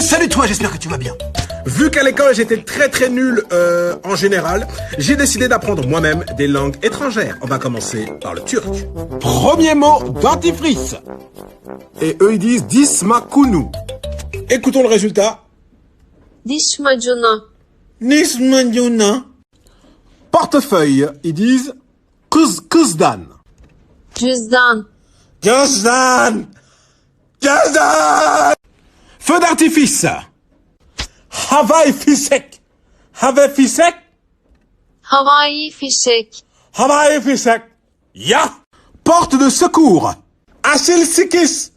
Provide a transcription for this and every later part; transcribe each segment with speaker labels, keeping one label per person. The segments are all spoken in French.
Speaker 1: Salut toi, j'espère que tu vas bien.
Speaker 2: Vu qu'à l'école j'étais très nul en général, j'ai décidé d'apprendre moi-même des langues étrangères. On va commencer par le turc.
Speaker 1: Premier mot, dentifrice.
Speaker 2: Et eux ils disent dismakunu. Écoutons le résultat.
Speaker 3: Diş macunu.
Speaker 2: Nismanyuna. Portefeuille, ils disent kızdan.
Speaker 3: Cüzdan.
Speaker 2: Gözdan. Gözdan.
Speaker 1: Feu d'artifice.
Speaker 2: Havai fişek. Havai fişek.
Speaker 3: Havai fişek.
Speaker 2: Havai fişek.
Speaker 1: Ya. Porte de secours.
Speaker 2: Asil sikis.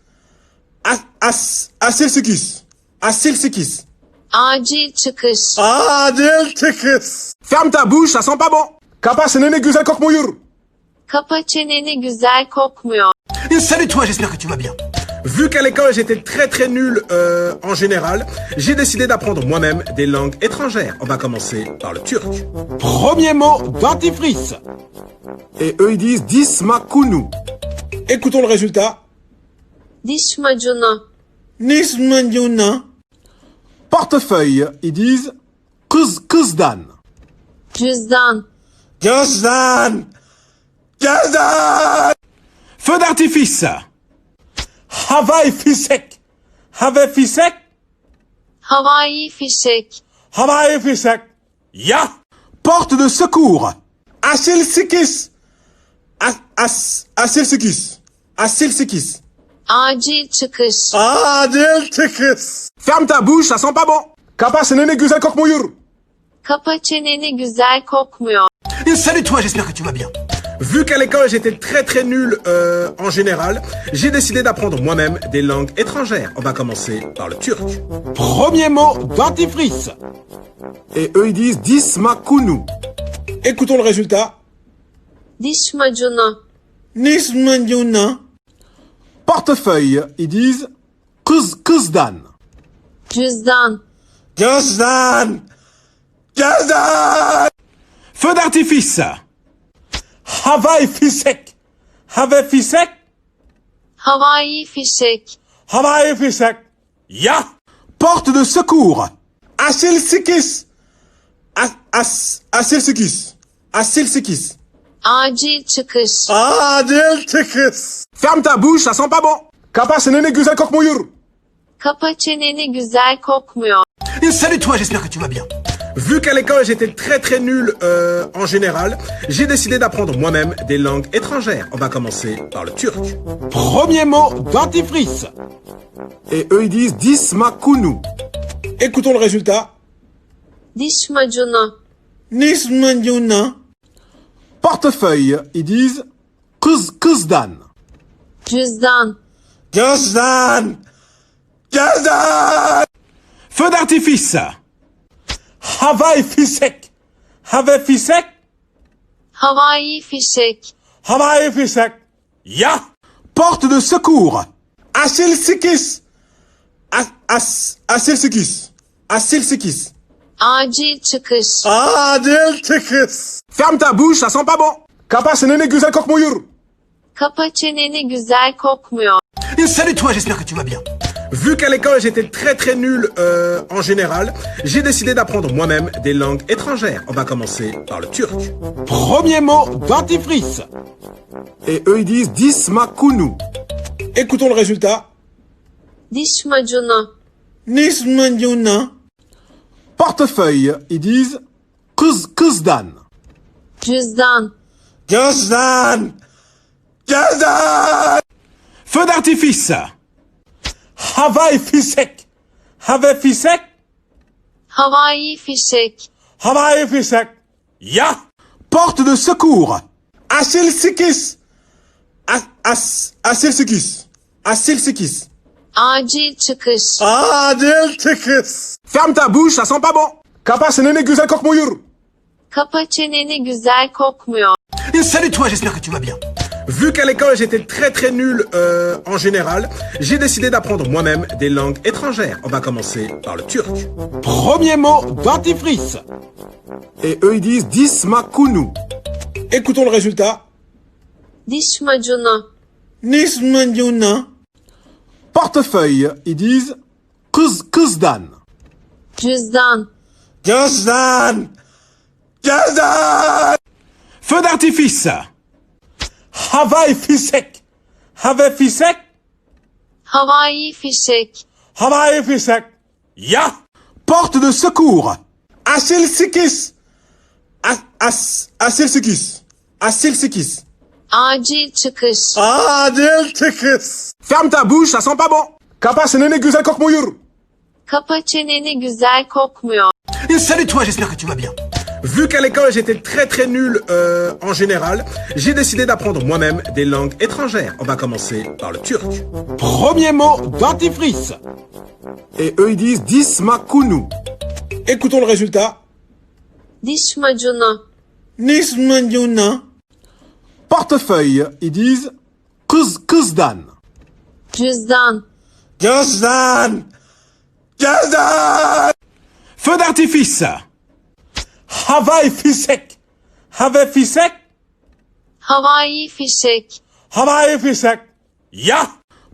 Speaker 2: Asil sikis. Asil sikis.
Speaker 3: Acil çıkış.
Speaker 2: Acil çıkış.
Speaker 1: Ferme ta bouche, ça sent pas bon.
Speaker 2: Kapa seneni güzel kokmuyor.
Speaker 3: Kapa çeneni, güzel kokmuyor.
Speaker 1: Salut toi, j'espère que tu vas bien.
Speaker 2: Vu qu'à l'école j'étais très nul en général, j'ai décidé d'apprendre moi-même des langues étrangères. On va commencer par le turc.
Speaker 1: Premier mot, dentifrice.
Speaker 2: Et eux ils disent dismakunu. Écoutons le résultat.
Speaker 3: Diş macunu.
Speaker 2: Nismanyuna. Portefeuille, ils disent kızdan.
Speaker 3: Cüzdan.
Speaker 2: Gözdan. Gözdan.
Speaker 1: Feu d'artifice.
Speaker 2: Havai fişek. Havai fişek.
Speaker 3: Havai fişek.
Speaker 2: Havai fişek.
Speaker 1: Ya. Porte de secours.
Speaker 2: Asil sikis. Asil sikis. Asil sikis.
Speaker 3: Acil çıkış.
Speaker 2: Acil çıkış.
Speaker 1: Ferme ta bouche, ça sent pas bon.
Speaker 2: Kapa seneni güzel kokmuyor.
Speaker 3: Kapa çeneni, güzel kokmuyor.
Speaker 1: Salut toi, j'espère que tu vas bien.
Speaker 2: Vu qu'à l'école j'étais très nul en général, j'ai décidé d'apprendre moi-même des langues étrangères. On va commencer par le turc.
Speaker 1: Premier mot, dentifrice.
Speaker 2: Et eux ils disent dismakunu. Écoutons le résultat.
Speaker 3: Diş macunu.
Speaker 2: Nismanyuna. Portefeuille, ils disent kızdan.
Speaker 3: Cüzdan.
Speaker 2: Gözdan. Gözdan.
Speaker 1: Feu d'artifice.
Speaker 2: Havai fişek. Havai fişek.
Speaker 3: Havai fişek.
Speaker 2: Havai fişek.
Speaker 1: Ya. Porte de secours.
Speaker 2: Asil sikis. Asil sikis. Asil sikis.
Speaker 3: Acil çıkış.
Speaker 2: Acil çıkış.
Speaker 1: Ferme ta bouche, ça sent pas bon.
Speaker 2: Kapa seneni güzel kokmuyor.
Speaker 3: Kapa çeneni, güzel kokmuyor.
Speaker 1: Salut toi, j'espère que tu vas bien.
Speaker 2: Vu qu'à l'école j'étais très nul en général, j'ai décidé d'apprendre moi-même des langues étrangères. On va commencer par le turc.
Speaker 1: Premier mot, dentifrice.
Speaker 2: Et eux ils disent dismakunu. Écoutons le résultat.
Speaker 3: Diş macunu.
Speaker 2: Nismanyuna. Portefeuille, ils disent kızdan.
Speaker 3: Cüzdan.
Speaker 2: Gözdan. Gözdan.
Speaker 1: Feu d'artifice.
Speaker 2: Havai fişek. Havai fişek.
Speaker 3: Havai fişek.
Speaker 2: Havai fişek.
Speaker 1: Ya. Porte de secours.
Speaker 2: Asil sikis. Asil sikis. Asil sikis.
Speaker 3: Acil çıkış.
Speaker 2: Acil çıkış.
Speaker 1: Ferme ta bouche, ça sent pas bon.
Speaker 2: Kapa seneni güzel kokmuyor.
Speaker 3: Kapa çeneni, güzel kokmuyor.
Speaker 1: Salut toi, j'espère que tu vas bien.
Speaker 2: Vu qu'à l'école j'étais très nul en général, j'ai décidé d'apprendre moi-même des langues étrangères. On va commencer par le turc.
Speaker 1: Premier mot, dentifrice.
Speaker 2: Et eux ils disent dismakunu. Écoutons le résultat.
Speaker 3: Diş macunu.
Speaker 2: Nismanyuna. Portefeuille, ils disent kızdan.
Speaker 3: Cüzdan.
Speaker 2: Gözdan. Gözdan.
Speaker 1: Feu d'artifice.
Speaker 2: Havai fişek. Havai fişek.
Speaker 3: Havai fişek.
Speaker 2: Havai fişek.
Speaker 1: Ya. Porte de secours.
Speaker 2: Asil sikis. Asil sikis. Asil sikis.
Speaker 3: Acil çıkış.
Speaker 2: Acil çıkış.
Speaker 1: Ferme ta bouche, ça sent pas bon.
Speaker 2: Kapa seneni güzel kokmuyor.
Speaker 3: Kapa çeneni, güzel kokmuyor.
Speaker 1: Salut toi, j'espère que tu vas bien.
Speaker 2: Vu qu'à l'école j'étais très nul en général, j'ai décidé d'apprendre moi-même des langues étrangères. On va commencer par le turc.
Speaker 1: Premier mot, dentifrice.
Speaker 2: Et eux ils disent dismakunu. Écoutons le résultat.
Speaker 3: Diş macunu.
Speaker 2: Nismanyuna. Portefeuille, ils disent
Speaker 1: Kızdan.
Speaker 3: Cüzdan.
Speaker 2: Cüzdan. Cüzdan.
Speaker 1: Feu d'artifice.
Speaker 2: Havai fişek. Havai fişek.
Speaker 3: Havai fişek.
Speaker 2: Havai fişek.
Speaker 1: Ya. Porte de secours.
Speaker 2: Asil sekiz. Asil sekiz. Asil sekiz.
Speaker 3: Acil çıkış.
Speaker 2: Acil çıkış.
Speaker 1: Ferme ta bouche, ça sent pas bon.
Speaker 2: Kapa çeneni güzel kokmuyor.
Speaker 3: Kapa çeneni güzel kokmuyor.
Speaker 1: Salut toi, j'espère que tu vas bien.
Speaker 2: Vu qu'à l'école j'étais très nul en général, j'ai décidé d'apprendre moi-même des langues étrangères. On va commencer par le turc.
Speaker 1: Premier mot, dentifrice. Et eux, ils disent dismakunu.
Speaker 2: Écoutons le résultat.
Speaker 3: Diş macunu.
Speaker 2: Nismanyuna.
Speaker 1: Portefeuille, ils disent kızdan.
Speaker 3: Cüzdan.
Speaker 2: Cüzdan. Cüzdan.
Speaker 1: Feu d'artifice.
Speaker 2: Havai fişek. Havai fişek.
Speaker 3: Havai fişek.
Speaker 2: Havai fişek.
Speaker 1: Ya.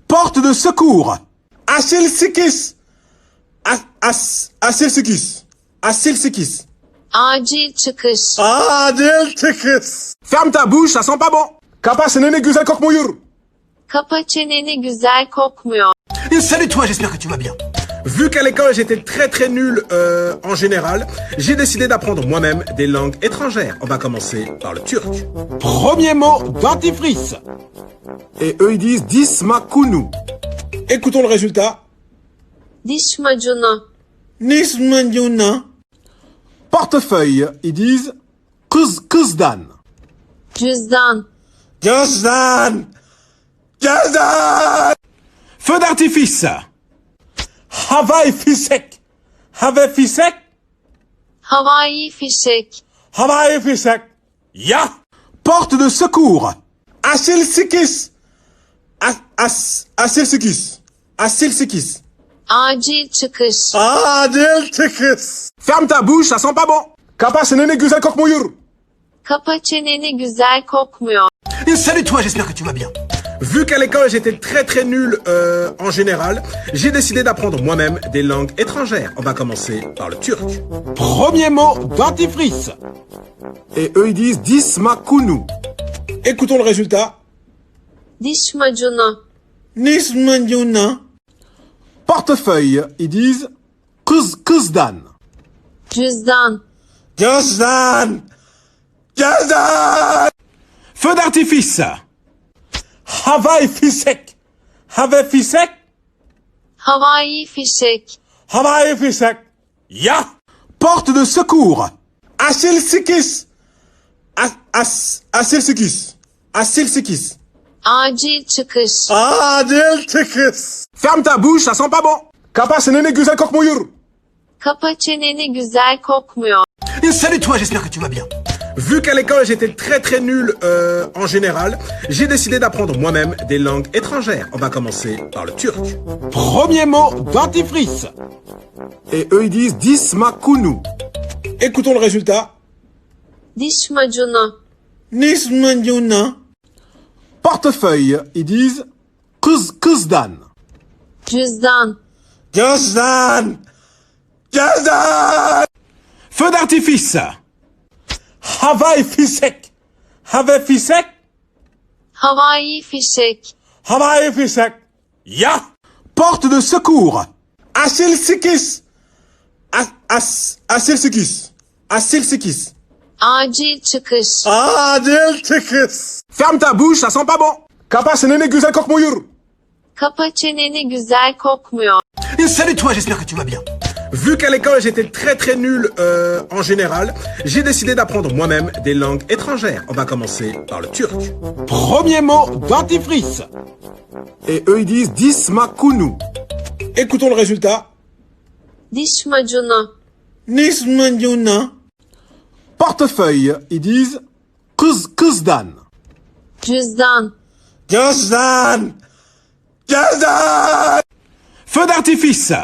Speaker 1: Porte de secours.
Speaker 2: Asil sekiz. Asil sekiz. Asil sekiz.
Speaker 3: Acil çıkış.
Speaker 2: Acil çıkış.
Speaker 1: Ferme ta bouche, ça sent pas bon.
Speaker 2: Kapa çeneni güzel kokmuyor.
Speaker 3: Kapa çeneni güzel kokmuyor.
Speaker 1: Salut toi, j'espère que tu vas bien.
Speaker 2: Vu qu'à l'école j'étais très nul en général, j'ai décidé d'apprendre moi-même des langues étrangères. On va commencer par le turc.
Speaker 1: Premier mot, dentifrice. Et eux, ils disent dismakunu.
Speaker 2: Écoutons le résultat.
Speaker 3: Diş macunu.
Speaker 2: Nismanyuna.
Speaker 1: Portefeuille, ils disent kızdan.
Speaker 3: Cüzdan.
Speaker 2: Cüzdan. Cüzdan.
Speaker 1: Feu d'artifice.
Speaker 2: Havai fişek. Havai fişek.
Speaker 3: Havai fişek.
Speaker 2: Havai fişek.
Speaker 1: Ya. Porte de secours.
Speaker 2: Asil sekiz. Asil sekiz. Asil sekiz.
Speaker 3: Acil çıkış.
Speaker 2: Acil çıkış.
Speaker 1: Ferme ta bouche, ça sent pas bon.
Speaker 2: Kapa çeneni güzel kokmuyor.
Speaker 3: Kapa çeneni güzel kokmuyor.
Speaker 1: Salut toi, j'espère que tu vas bien.
Speaker 2: Vu qu'à l'école j'étais très nul en général, j'ai décidé d'apprendre moi-même des langues étrangères. On va commencer par le turc.
Speaker 1: Premier mot, dentifrice. Et eux, ils disent dismakunu.
Speaker 2: Écoutons le résultat.
Speaker 3: Diş macunu.
Speaker 2: Nismanyuna.
Speaker 1: Portefeuille, ils disent kızdan.
Speaker 3: Cüzdan.
Speaker 2: Cüzdan. Cüzdan.
Speaker 1: Feu d'artifice.
Speaker 2: Havai fişek. Havai fişek.
Speaker 3: Havai fişek.
Speaker 2: Havai fişek.
Speaker 1: Ya. Porte de secours.
Speaker 2: Asil sekiz. Asil sekiz. Asil sekiz.
Speaker 3: Acil çıkış.
Speaker 2: Acil çıkış.
Speaker 1: Ferme ta bouche, ça sent pas bon.
Speaker 2: Kapa çeneni güzel kokmuyor.
Speaker 3: Kapa çeneni güzel kokmuyor.
Speaker 1: Salut toi, j'espère que tu vas bien.
Speaker 2: Vu qu'à l'école j'étais très nul en général, j'ai décidé d'apprendre moi-même des langues étrangères. On va commencer par le turc.
Speaker 1: Premier mot, dentifrice. Et eux, ils disent dismakunu.
Speaker 2: Écoutons le résultat.
Speaker 3: Diş macunu.
Speaker 2: Nismanyuna.
Speaker 1: Portefeuille, ils disent kızdan.
Speaker 3: Cüzdan.
Speaker 2: Cüzdan. Cüzdan.
Speaker 1: Feu d'artifice.
Speaker 2: Havai fişek. Havai fişek.
Speaker 3: Havai fişek.
Speaker 2: Havai fişek.
Speaker 1: Ya. Porte de secours.
Speaker 2: Asil sekiz. Asil sekiz. Asil sekiz.
Speaker 3: Acil çıkış.
Speaker 2: Acil çıkış.
Speaker 1: Ferme ta bouche, ça sent pas bon.
Speaker 2: Kapa çeneni güzel kokmuyor.
Speaker 3: Kapa çeneni güzel kokmuyor.
Speaker 1: Salut toi, j'espère que tu vas bien.
Speaker 2: Vu qu'à l'école j'étais très nul en général, j'ai décidé d'apprendre moi-même des langues étrangères. On va commencer par le turc.
Speaker 1: Premier mot, dentifrice. Et eux, ils disent dismakunu.
Speaker 2: Écoutons le résultat.
Speaker 3: Diş macunu.
Speaker 2: Nismanyuna.
Speaker 1: Portefeuille, ils disent kızdan.
Speaker 3: Cüzdan.
Speaker 2: Cüzdan. Cüzdan.
Speaker 1: Feu d'artifice.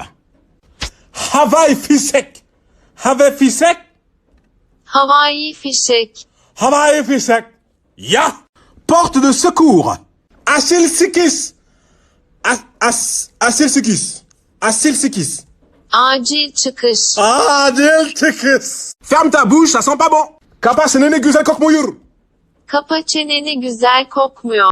Speaker 2: Havai fişek. Havai fişek.
Speaker 3: Havai fişek.
Speaker 2: Havai fişek.
Speaker 1: Ya. Porte de secours.
Speaker 2: Asil sekiz. Asil sekiz. Acil 8.
Speaker 3: Acil çıkış.
Speaker 2: Acil çıkış.
Speaker 1: Ferme ta bouche, ça sent pas bon.
Speaker 2: Kapa çeneni güzel kokmuyor.
Speaker 3: Kapa çeneni güzel kokmuyor.